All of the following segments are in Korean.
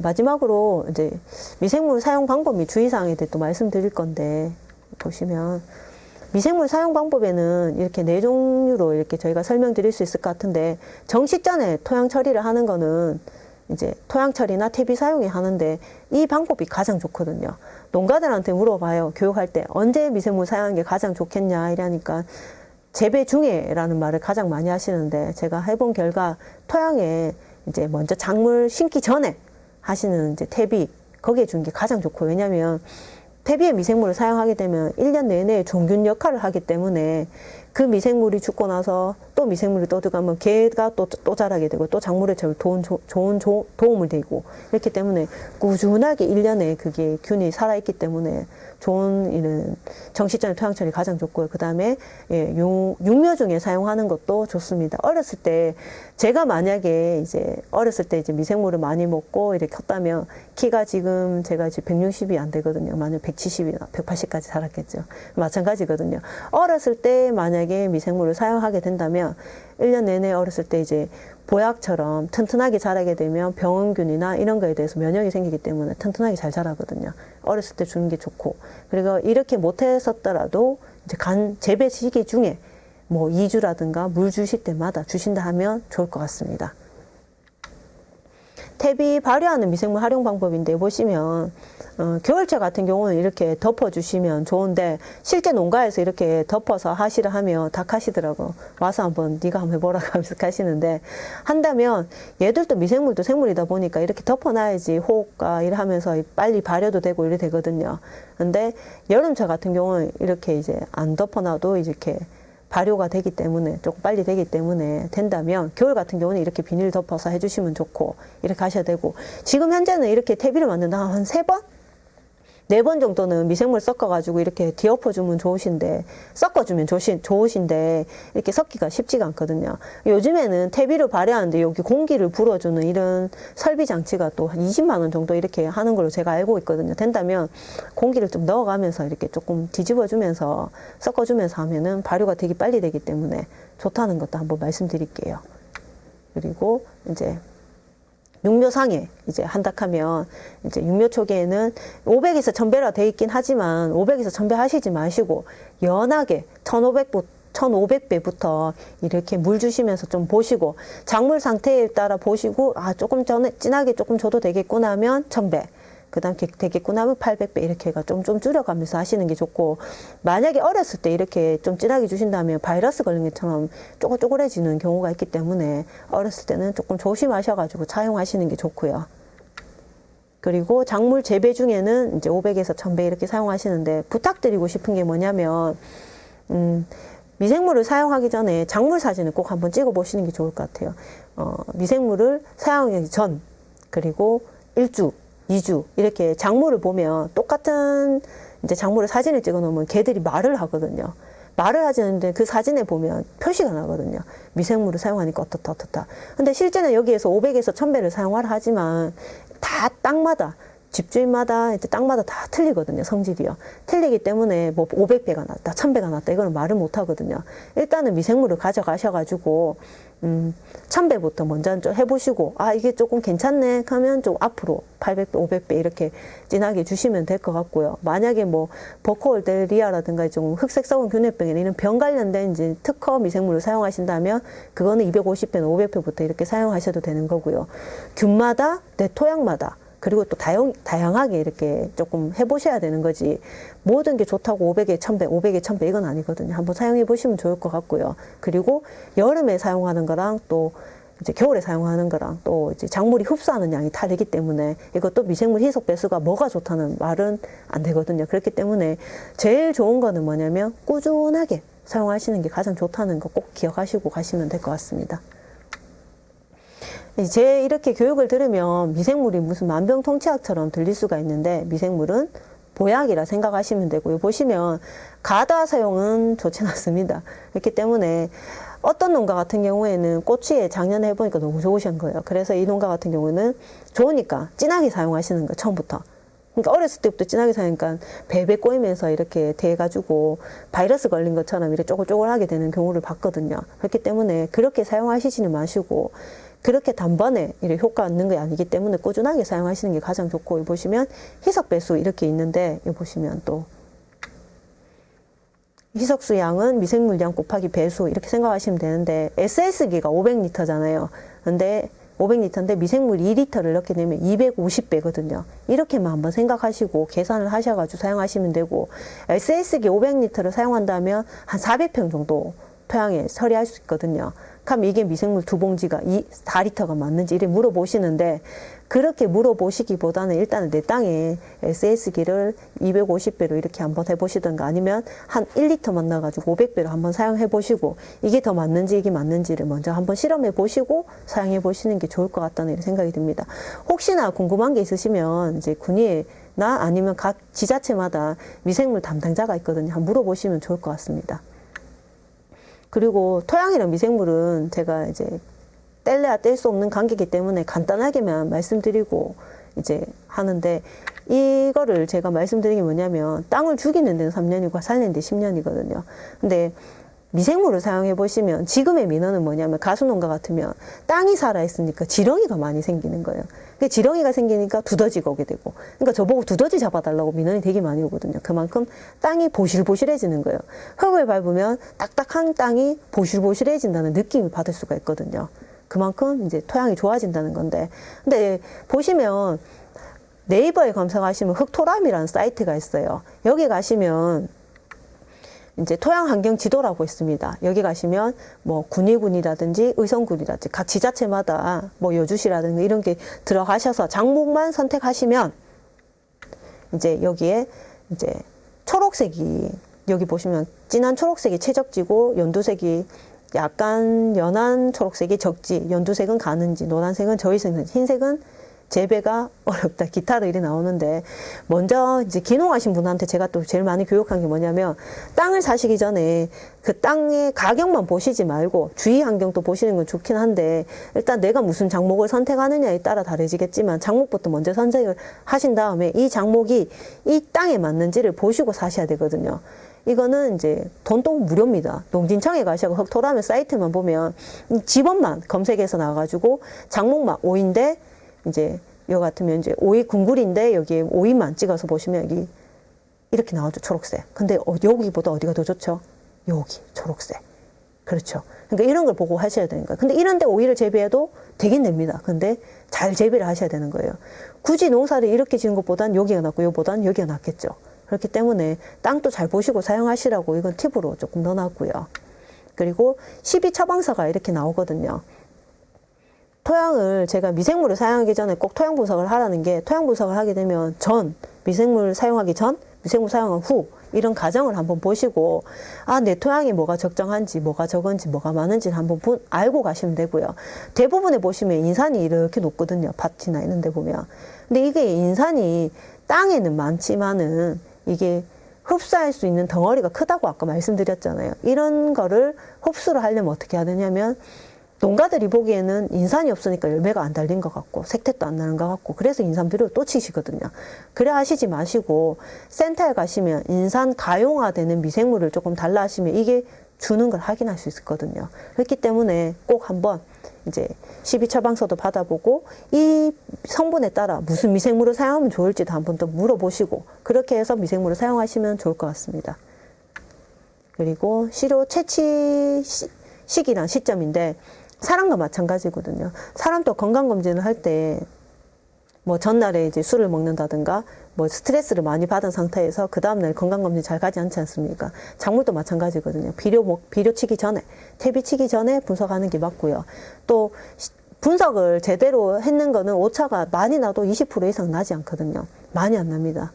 마지막으로 이제 미생물 사용 방법 및 주의사항에 대해 또 말씀드릴 건데, 보시면 미생물 사용 방법에는 이렇게 네 종류로 이렇게 저희가 설명드릴 수 있을 것 같은데, 정식 전에 토양 처리를 하는 거는 이제 토양 처리나 퇴비 사용이 하는데 이 방법이 가장 좋거든요. 농가들한테 물어봐요. 교육할 때 언제 미생물 사용하는 게 가장 좋겠냐 이러니까 재배 중에라는 말을 가장 많이 하시는데, 제가 해본 결과 토양에 이제 먼저 작물 심기 전에 하시는 이제 퇴비, 거기에 주는 게 가장 좋고, 왜냐면 퇴비에 미생물을 사용하게 되면 1년 내내 종균 역할을 하기 때문에 그 미생물이 죽고 나서 또 미생물이 또 들어가면 개가 또 자라게 되고 또 작물에 좋은 도움을 되고, 이렇기 때문에 꾸준하게 1년에 그게 균이 살아있기 때문에 좋은 이런 정식전의 토양처리 가장 좋고요. 그 다음에 육묘 중에 사용하는 것도 좋습니다. 어렸을 때 제가 만약에 이제 어렸을 때 이제 미생물을 많이 먹고 이렇게 컸다면 키가 지금 제가 지금 160이 안 되거든요. 만약 170이나 180까지 자랐겠죠. 마찬가지거든요. 어렸을 때 만약에 미생물을 사용하게 된다면 1년 내내 어렸을 때 이제 보약처럼 튼튼하게 자라게 되면 병원균이나 이런 거에 대해서 면역이 생기기 때문에 튼튼하게 잘 자라거든요. 어렸을 때 주는 게 좋고, 그리고 이렇게 못했었더라도 이제 재배 시기 중에 뭐 2주라든가 물 주실 때마다 주신다 하면 좋을 것 같습니다. 퇴비 발효하는 미생물 활용 방법인데, 보시면 겨울철 같은 경우는 이렇게 덮어주시면 좋은데, 실제 농가에서 이렇게 덮어서 하시라 하면 다 하시더라고. 와서 한번 네가 한번 해보라고 하면서 하시는데, 한다면 얘들도 미생물도 생물이다 보니까 이렇게 덮어놔야지 호흡과 이러면서 빨리 발효도 되고 이래 되거든요. 근데 여름철 같은 경우는 이렇게 이제 안 덮어놔도 이렇게 발효가 되기 때문에, 조금 빨리 되기 때문에 된다면 겨울 같은 경우는 이렇게 비닐 덮어서 해주시면 좋고, 이렇게 하셔야 되고, 지금 현재는 이렇게 퇴비를 만든다 한 3번? 4번 정도는 미생물 섞어가지고 이렇게 뒤엎어주면 좋으신데, 섞어주면 좋으신데, 이렇게 섞기가 쉽지가 않거든요. 요즘에는 퇴비를 발효하는데 여기 공기를 불어주는 이런 설비 장치가 또 한 20만 원 정도 이렇게 하는 걸로 제가 알고 있거든요. 된다면 공기를 좀 넣어가면서 이렇게 조금 뒤집어주면서 섞어주면서 하면은 발효가 되게 빨리 되기 때문에 좋다는 것도 한번 말씀드릴게요. 그리고 이제 육묘상에 이제 한다 하면, 이제 육묘 초기에는 500에서 1000배라 돼 있긴 하지만 500에서 1000배 하시지 마시고 연하게 1500배부터 이렇게 물 주시면서 좀 보시고, 작물 상태에 따라 보시고, 조금 진하게 조금 줘도 되겠구나 하면 1000배, 그 다음 되겠구나 하면 800배, 이렇게 해가 좀 줄여가면서 하시는 게 좋고, 만약에 어렸을 때 이렇게 좀 진하게 주신다면 바이러스 걸린 것처럼 쪼글쪼글해지는 경우가 있기 때문에 어렸을 때는 조금 조심하셔가지고 사용하시는 게 좋고요. 그리고 작물 재배 중에는 이제 500에서 1000배 이렇게 사용하시는데, 부탁드리고 싶은 게 뭐냐면, 미생물을 사용하기 전에 작물 사진을 꼭 한번 찍어 보시는 게 좋을 것 같아요. 미생물을 사용하기 전, 그리고 1주, 2주 이렇게 작물을 보면 똑같은 이제 작물을 사진을 찍어 놓으면 개들이 말을 하거든요. 말을 하지는데 그 사진에 보면 표시가 나거든요. 미생물을 사용하니까 어떻다. 근데 실제는 여기에서 500에서 1000배를 사용하라 하지만 다 땅마다, 집주인마다 이제 땅마다 다 틀리거든요. 성질이요. 틀리기 때문에 뭐 500배가 낫다, 1000배가 낫다 이거는 말을 못 하거든요. 일단은 미생물을 가져가셔가지고 1000배부터 먼저 좀 해보시고, 이게 조금 괜찮네 하면 좀 앞으로 800배, 500배 이렇게 진하게 주시면 될 것 같고요. 만약에 뭐 버코올데리아라든가 좀 흑색 썩은 균해병이나 이런 병 관련된 이제 특허 미생물을 사용하신다면 그거는 250배나 500배부터 이렇게 사용하셔도 되는 거고요. 균마다, 내 토양마다, 그리고 또 다양하게 이렇게 조금 해보셔야 되는 거지, 모든 게 좋다고 500에 1000배, 500에 1000배 이건 아니거든요. 한번 사용해 보시면 좋을 것 같고요. 그리고 여름에 사용하는 거랑 또 이제 겨울에 사용하는 거랑 또 이제 작물이 흡수하는 양이 다르기 때문에 이것도 미생물 희석 배수가 뭐가 좋다는 말은 안 되거든요. 그렇기 때문에 제일 좋은 거는 뭐냐면 꾸준하게 사용하시는 게 가장 좋다는 거 꼭 기억하시고 가시면 될 것 같습니다. 제 이렇게 교육을 들으면 미생물이 무슨 만병통치약처럼 들릴 수가 있는데, 미생물은 보약이라 생각하시면 되고요. 보시면 가다 사용은 좋지 않습니다. 그렇기 때문에 어떤 농가 같은 경우에는 꼬치에 작년에 해보니까 너무 좋으신 거예요. 그래서 이 농가 같은 경우는 좋으니까 진하게 사용하시는 거예요, 처음부터. 그러니까 어렸을 때부터 진하게 사니까 배배 꼬이면서 이렇게 돼가지고 바이러스 걸린 것처럼 이렇게 쪼글쪼글하게 되는 경우를 봤거든요. 그렇기 때문에 그렇게 사용하시지는 마시고, 그렇게 단번에 이렇게 효과 얻는 게 아니기 때문에 꾸준하게 사용하시는 게 가장 좋고, 여기 보시면 희석 배수 이렇게 있는데, 여기 보시면 또 희석수 양은 미생물량 곱하기 배수 이렇게 생각하시면 되는데, SS기가 500리터잖아요. 근데 500리터인데 미생물 2리터를 넣게 되면 250배거든요. 이렇게만 한번 생각하시고 계산을 하셔가지고 사용하시면 되고, SS기 500리터를 사용한다면 한 400평 정도 토양에 처리할 수 있거든요. 그럼 이게 미생물 2봉지가 4리터가 맞는지 이렇게 물어보시는데, 그렇게 물어보시기보다는 일단은 내 땅에 SS기를 250배로 이렇게 한번 해보시던가, 아니면 한 1리터만 넣어가지고 500배로 한번 사용해보시고, 이게 더 맞는지 이게 맞는지를 먼저 한번 실험해보시고 사용해보시는 게 좋을 것 같다는 생각이 듭니다. 혹시나 궁금한 게 있으시면 이제 군위나 아니면 각 지자체마다 미생물 담당자가 있거든요. 한번 물어보시면 좋을 것 같습니다. 그리고 토양이랑 미생물은 제가 이제 뗄래야 뗄 수 없는 관계이기 때문에 간단하게만 말씀드리고 이제 하는데, 이거를 제가 말씀드린 게 뭐냐면, 땅을 죽이는 데는 3년이고 살리는 데 10년이거든요. 근데 미생물을 사용해 보시면 지금의 민원은 뭐냐면, 가수농가 같으면 땅이 살아있으니까 지렁이가 많이 생기는 거예요. 지렁이가 생기니까 두더지가 오게 되고, 그러니까 저보고 두더지 잡아달라고 민원이 되게 많이 오거든요. 그만큼 땅이 보실보실해지는 거예요. 흙을 밟으면 딱딱한 땅이 보실보실해진다는 느낌을 받을 수가 있거든요. 그만큼 이제 토양이 좋아진다는 건데, 근데 보시면 네이버에 검색하시면 흙토람이라는 사이트가 있어요. 여기 가시면 이제 토양 환경 지도라고 있습니다. 여기 가시면 뭐 군위군이라든지 의성군이라든지 각 지자체마다 뭐 여주시라든지 이런 게 들어가셔서 작목만 선택하시면 이제 여기에 이제 초록색이, 여기 보시면 진한 초록색이 최적지고 연두색이 약간 연한 초록색이 적지, 연두색은 가는지, 노란색은 저위생, 흰색은 재배가 어렵다, 기타로 이렇게 나오는데, 먼저 이제 기농하신 분한테 제가 또 제일 많이 교육한 게 뭐냐면, 땅을 사시기 전에 그 땅의 가격만 보시지 말고 주위 환경도 보시는 건 좋긴 한데, 일단 내가 무슨 작목을 선택하느냐에 따라 다르지겠지만 작목부터 먼저 선택을 하신 다음에 이 작목이 이 땅에 맞는지를 보시고 사셔야 되거든요. 이거는 이제 돈도 무료입니다. 농진청에 가셔서 흙토라면 사이트만 보면 지번만 검색해서 나와가지고 작목만 오이인데, 이제 여기 같으면 이제 오이 궁굴인데 여기에 오이만 찍어서 보시면 여기 이렇게 나오죠. 초록색. 근데 여기보다 어디가 더 좋죠? 여기 초록색. 그렇죠. 그러니까 이런 걸 보고 하셔야 되는 거예요. 근데 이런데 오이를 재배해도 되긴 됩니다. 근데 잘 재배를 하셔야 되는 거예요. 굳이 농사를 이렇게 지은 것보단 여기가 낫고 여기보단 여기가 낫겠죠. 그렇기 때문에 땅도 잘 보시고 사용하시라고 이건 팁으로 조금 넣어놨고요. 그리고 12처방서가 이렇게 나오거든요. 토양을 제가 미생물을 사용하기 전에 꼭 토양 분석을 하라는 게, 토양 분석을 하게 되면 미생물 사용하기 전, 미생물 사용한 후 이런 과정을 한번 보시고, 아, 내 토양이 뭐가 적정한지, 뭐가 적은지, 뭐가 많은지 한번 알고 가시면 되고요. 대부분에 보시면 인산이 이렇게 높거든요. 밭이나 이런 데 보면. 근데 이게 인산이 땅에는 많지만은 이게 흡수할 수 있는 덩어리가 크다고 아까 말씀드렸잖아요. 이런 거를 흡수를 하려면 어떻게 해야 되냐면, 농가들이 보기에는 인산이 없으니까 열매가 안 달린 것 같고 색택도 안 나는 것 같고, 그래서 인산 비료를 또 치시거든요. 그래 하시지 마시고 센터에 가시면 인산 가용화되는 미생물을 조금 달라 하시면 이게 주는 걸 확인할 수 있거든요. 그렇기 때문에 꼭 한번 이제 12처방서도 받아보고 이 성분에 따라 무슨 미생물을 사용하면 좋을지도 한번 또 물어보시고, 그렇게 해서 미생물을 사용하시면 좋을 것 같습니다. 그리고 시료 채취 시기랑 시점인데, 사람과 마찬가지거든요. 사람도 건강검진을 할 때 뭐 전날에 이제 술을 먹는다든가 뭐 스트레스를 많이 받은 상태에서 그 다음날 건강검진 잘 가지 않지 않습니까? 작물도 마찬가지거든요. 비료 치기 전에, 퇴비 치기 전에 분석하는 게 맞고요. 또 분석을 제대로 했는 거는 오차가 많이 나도 20% 이상 나지 않거든요. 많이 안 납니다.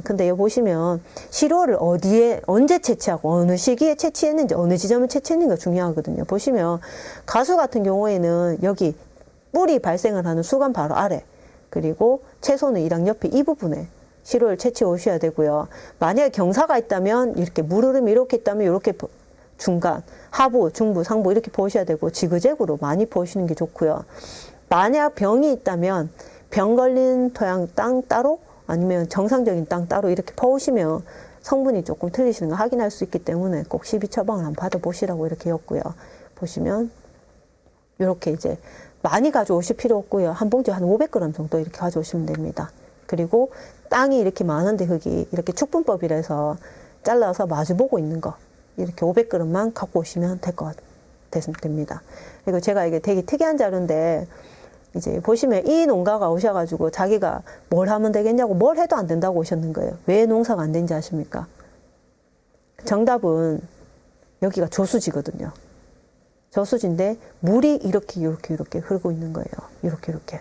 근데 여기 보시면 시료를 어디에 언제 채취하고 어느 시기에 채취했는지, 어느 지점에 채취했는지가 중요하거든요. 보시면 가수 같은 경우에는 여기 뿌리 발생을 하는 수간 바로 아래, 그리고 채소는 이랑 옆에 이 부분에 시료를 채취해 오셔야 되고요. 만약에 경사가 있다면 이렇게 물 흐름이 이렇게 있다면 이렇게 중간, 하부, 중부, 상부 이렇게 보셔야 되고, 지그재그로 많이 보시는 게 좋고요. 만약 병이 있다면 병 걸린 토양 땅 따로, 아니면 정상적인 땅 따로 이렇게 퍼오시면 성분이 조금 틀리시는 거 확인할 수 있기 때문에 꼭 12처방을 한번 받아보시라고 이렇게 였고요. 보시면 이렇게 이제 많이 가져오실 필요 없고요. 한 봉지 한 500g 정도 이렇게 가져오시면 됩니다. 그리고 땅이 이렇게 많은데 흙이 이렇게 축분법이라서 잘라서 마주보고 있는 거 이렇게 500g만 갖고 오시면 됩니다. 그리고 제가 이게 되게 특이한 자료인데 이제 보시면 이 농가가 오셔가지고 자기가 뭘 하면 되겠냐고 뭘 해도 안 된다고 오셨는 거예요. 왜 농사가 안 되는지 아십니까? 정답은 여기가 저수지거든요. 저수지인데 물이 이렇게 흐르고 있는 거예요. 이렇게.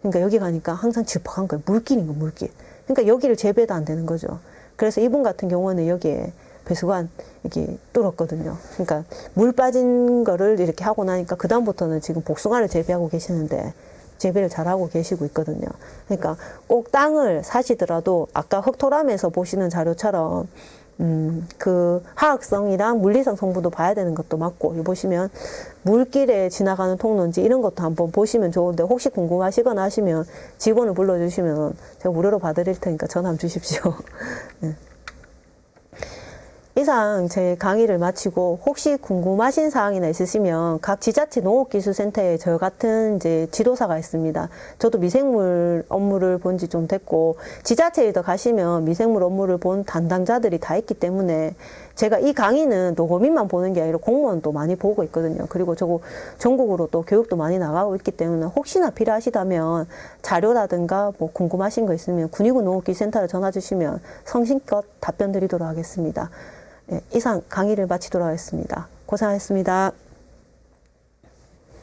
그러니까 여기 가니까 항상 질퍽한 거예요. 물길인 거, 물길. 그러니까 여기를 재배도 안 되는 거죠. 그래서 이분 같은 경우는 여기에 배수관 이렇게 뚫었거든요. 그러니까 물 빠진 거를 이렇게 하고 나니까 그다음부터는 지금 복숭아를 재배하고 계시는데 재배를 잘하고 계시고 있거든요. 그러니까 꼭 땅을 사시더라도 아까 흑토람에서 보시는 자료처럼 그 화학성이랑 물리성 성분도 봐야 되는 것도 맞고, 여기 보시면 물길에 지나가는 통로인지 이런 것도 한번 보시면 좋은데, 혹시 궁금하시거나 하시면 직원을 불러주시면 제가 무료로 봐드릴 테니까 전화 한번 주십시오. 네. 이상 제 강의를 마치고 혹시 궁금하신 사항이나 있으시면 각 지자체 농업기술센터에 저 같은 이제 지도사가 있습니다. 저도 미생물 업무를 본 지 좀 됐고, 지자체에도 가시면 미생물 업무를 본 담당자들이 다 있기 때문에 제가 이 강의는 노고민만 보는 게 아니라 공무원도 많이 보고 있거든요. 그리고 저거 전국으로 또 교육도 많이 나가고 있기 때문에 혹시나 필요하시다면 자료라든가 뭐 궁금하신 거 있으면 군위군 농업기술센터로 전화 주시면 성심껏 답변 드리도록 하겠습니다. 네, 이상 강의를 마치도록 하겠습니다. 고생하셨습니다.